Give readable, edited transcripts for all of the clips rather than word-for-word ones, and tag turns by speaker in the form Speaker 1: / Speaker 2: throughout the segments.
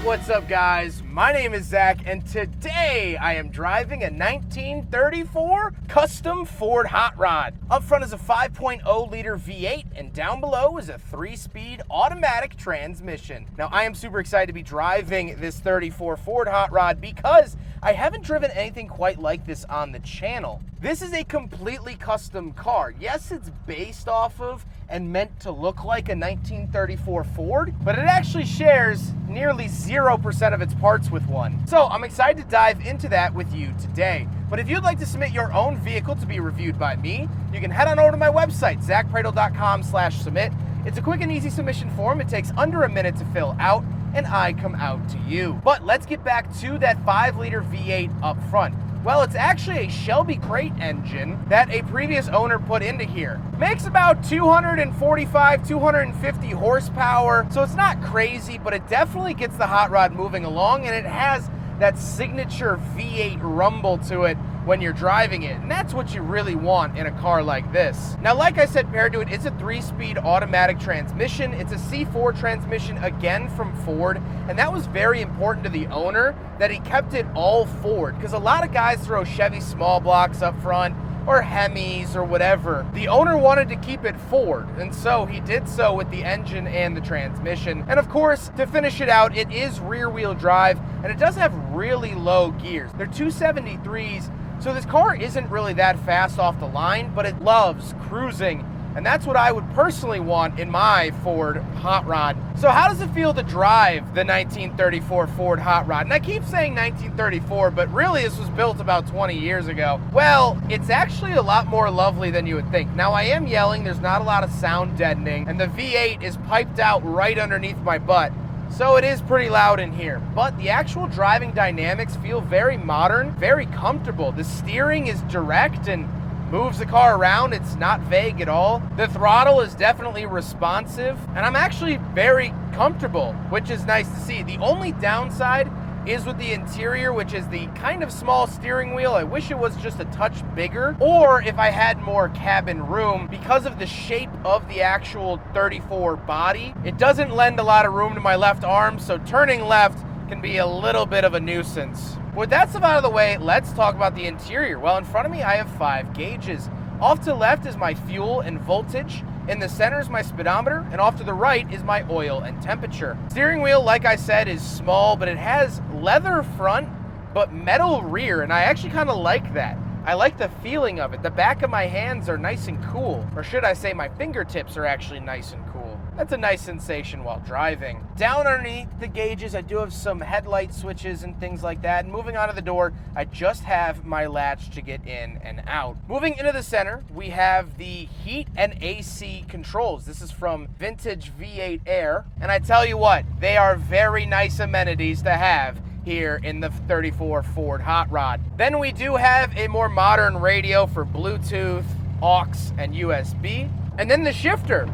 Speaker 1: What's up, guys? My name is Zach, and today I am driving a 1934 custom Ford Hot Rod. Up front is a 5.0 liter V8, and down below is a 3-speed automatic transmission. Now, I am super excited to be driving this 34 Ford Hot Rod because I haven't driven anything quite like this on the channel. This is a completely custom car. Yes, it's based off of and meant to look like a 1934 Ford, but it actually shares nearly 0% of its parts with one. So I'm excited to dive into that with you today. But if you'd like to submit your own vehicle to be reviewed by me, you can head on over to my website, zachpradel.com/submit. It's a quick and easy submission form. It takes under a minute to fill out, and I come out to you. But let's get back to that 5-liter V8 up front. Well, it's actually a Shelby crate engine that a previous owner put into here. Makes about 245, 250 horsepower, so it's not crazy, but it definitely gets the hot rod moving along, and it has that signature V8 rumble to it when you're driving it, and that's what you really want in a car like this. Now, like I said, paired to it, it's a 3-speed automatic transmission. It's a C4 transmission, again from Ford, and that was very important to the owner, that he kept it all Ford, because a lot of guys throw Chevy small blocks up front, or Hemis, or whatever. The owner wanted to keep it Ford, and so he did so with the engine and the transmission. And of course, to finish it out, it is rear-wheel drive, and it does have really low gears. They're 273s, so this car isn't really that fast off the line, but it loves cruising, and that's what I would personally want in my Ford Hot Rod. So how does it feel to drive the 1934 Ford Hot Rod? And I keep saying 1934, but really this was built about 20 years ago. Well, it's actually a lot more lovely than you would think. Now, I am yelling, there's not a lot of sound deadening, and the V8 is piped out right underneath my butt, so it is pretty loud in here. But the actual driving dynamics feel very modern, very comfortable. The steering is direct and moves the car around. It's not vague at all. The throttle is definitely responsive, and I'm actually very comfortable, which is nice to see. The only downside is with the interior, which is the kind of small steering wheel. I wish it was just a touch bigger, or if I had more cabin room. Because of the shape of the actual 34 body, it doesn't lend a lot of room to my left arm, so turning left can be a little bit of a nuisance. With that stuff out of the way, let's talk about the interior. Well, in front of me, I have 5 gauges. Off to the left is my fuel and voltage. In the center is my speedometer, and off to the right is my oil and temperature. Steering wheel, like I said, is small, but it has leather front, but metal rear, and I actually kind of like that. I like the feeling of it. The back of my hands are nice and cool, or should I say my fingertips are actually nice and cool. That's a nice sensation while driving. Down underneath the gauges, I do have some headlight switches and things like that. And moving on to the door, I just have my latch to get in and out. Moving into the center, we have the heat and AC controls. This is from Vintage V8 Air. And I tell you what, they are very nice amenities to have here in the 34 Ford Hot Rod. Then we do have a more modern radio for Bluetooth, aux, and USB. And then the shifter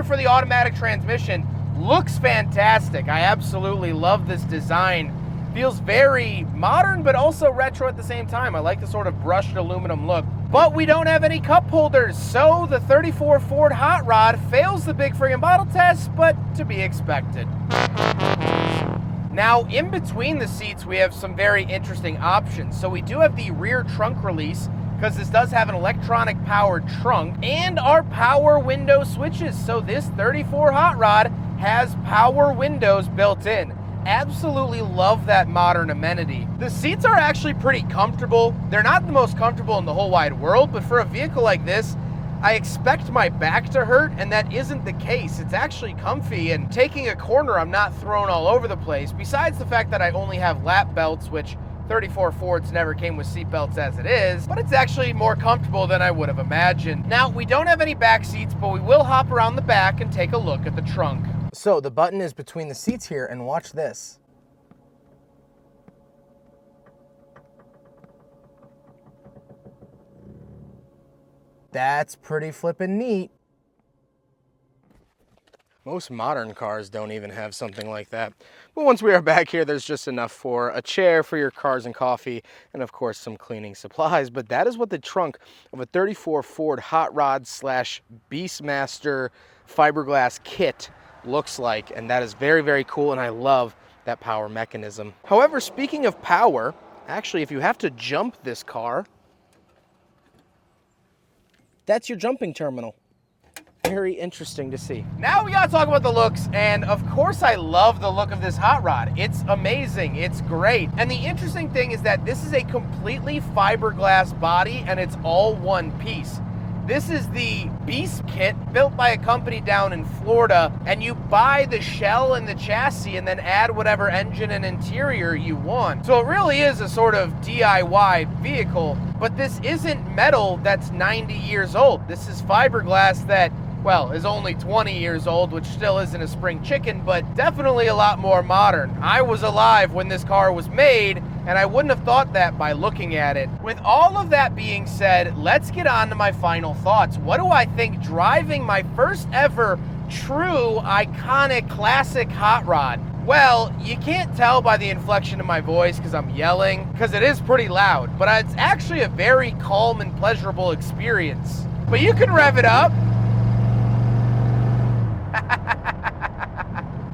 Speaker 1: for the automatic transmission looks fantastic. I absolutely love this design. Feels very modern, but also retro at the same time. I like the sort of brushed aluminum look. But we don't have any cup holders, so the 34 Ford Hot Rod fails the big friggin' bottle test, but to be expected. Now, in between the seats, we have some very interesting options. So we do have the rear trunk release, because this does have an electronic powered trunk, and our power window switches. So this 34 Hot Rod has power windows built in. Absolutely love that modern amenity. The seats are actually pretty comfortable. They're not the most comfortable in the whole wide world, but for a vehicle like this, I expect my back to hurt, and that isn't the case. It's actually comfy, and taking a corner, I'm not thrown all over the place, besides the fact that I only have lap belts, which 34 Fords never came with seat belts as it is, but it's actually more comfortable than I would have imagined. Now, we don't have any back seats, but we will hop around the back and take a look at the trunk. So the button is between the seats here, and watch this. That's pretty flippin' neat. Most modern cars don't even have something like that. But once we are back here, there's just enough for a chair for your cars and coffee, and of course some cleaning supplies. But that is what the trunk of a 34 Ford Hot Rod / Beastmaster fiberglass kit looks like, and that is very, very cool, and I love that power mechanism. However, speaking of power, actually, if you have to jump this car, that's your jumping terminal. Very interesting to see. Now we gotta talk about the looks, and of course I love the look of this hot rod. It's amazing, it's great. And the interesting thing is that this is a completely fiberglass body and it's all one piece. This is the Beast kit built by a company down in Florida, and you buy the shell and the chassis and then add whatever engine and interior you want. So it really is a sort of DIY vehicle, but this isn't metal that's 90 years old. This is fiberglass that, well, is only 20 years old, which still isn't a spring chicken, but definitely a lot more modern. I was alive when this car was made, and I wouldn't have thought that by looking at it. With all of that being said, let's get on to my final thoughts. What do I think driving my first ever true, iconic, classic hot rod? Well, you can't tell by the inflection of my voice because I'm yelling, because it is pretty loud, but it's actually a very calm and pleasurable experience. But you can rev it up.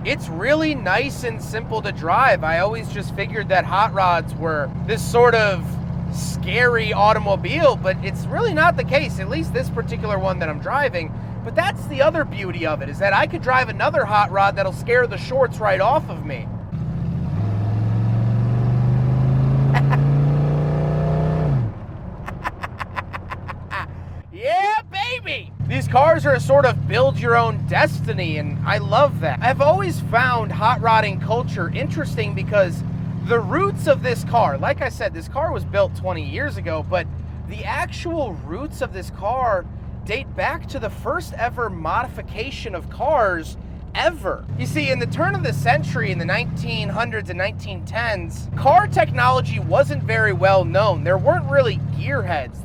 Speaker 1: It's really nice and simple to drive. I always just figured that hot rods were this sort of scary automobile, but it's really not the case, at least this particular one that I'm driving. But that's the other beauty of it, is that I could drive another hot rod that'll scare the shorts right off of me. Yeah, baby! These cars are a sort of build your own destiny, and I love that. I've always found hot rodding culture interesting because the roots of this car, like I said, this car was built 20 years ago, but the actual roots of this car date back to the first ever modification of cars ever. You see, in the turn of the century, in the 1900s and 1910s, car technology wasn't very well known. There weren't really gearheads.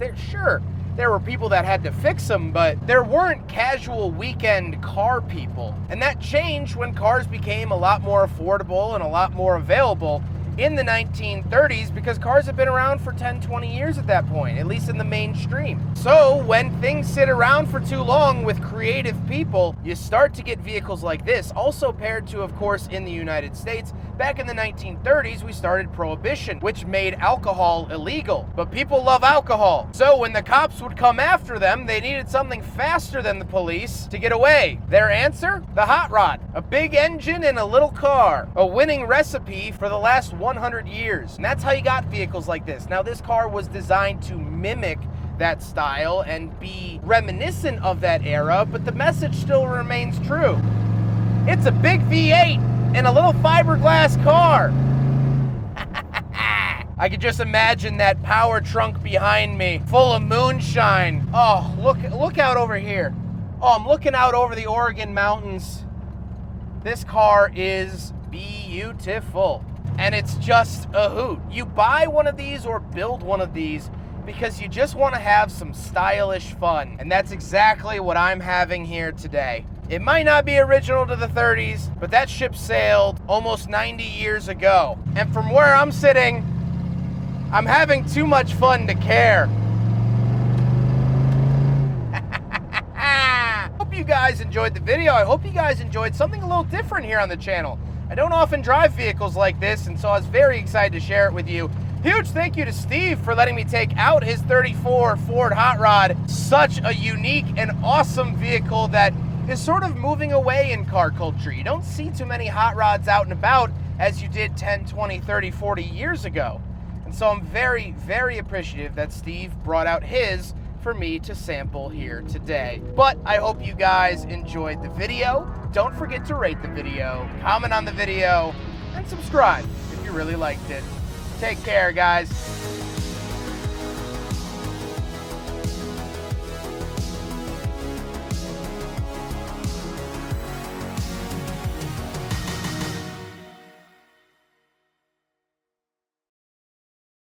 Speaker 1: There were people that had to fix them, but there weren't casual weekend car people. And that changed when cars became a lot more affordable and a lot more available in the 1930s, because cars have been around for 10, 20 years at that point, at least in the mainstream. So when things sit around for too long with creative people, you start to get vehicles like this. Also paired to, of course, in the United States, back in the 1930s, we started Prohibition, which made alcohol illegal. But people love alcohol. So when the cops would come after them, they needed something faster than the police to get away. Their answer? The hot rod. A big engine and a little car. A winning recipe for the last 100 years. And that's how you got vehicles like this. Now, this car was designed to mimic that style and be reminiscent of that era, but the message still remains true. It's a big V8 in a little fiberglass car. I could just imagine that power trunk behind me, full of moonshine. Oh, look out over here. Oh, I'm looking out over the Oregon mountains. This car is beautiful. And it's just a hoot. You buy one of these or build one of these because you just want to have some stylish fun. And that's exactly what I'm having here today. It might not be original to the 30s, but that ship sailed almost 90 years ago. And from where I'm sitting, I'm having too much fun to care. Hope you guys enjoyed the video. I hope you guys enjoyed something a little different here on the channel. I don't often drive vehicles like this, and so I was very excited to share it with you. Huge thank you to Steve for letting me take out his 34 Ford Hot Rod. Such a unique and awesome vehicle that is sort of moving away in car culture. You don't see too many hot rods out and about as you did 10, 20, 30, 40 years ago. And so I'm very, very appreciative that Steve brought out his for me to sample here today. But I hope you guys enjoyed the video. Don't forget to rate the video, comment on the video, and subscribe if you really liked it. Take care, guys.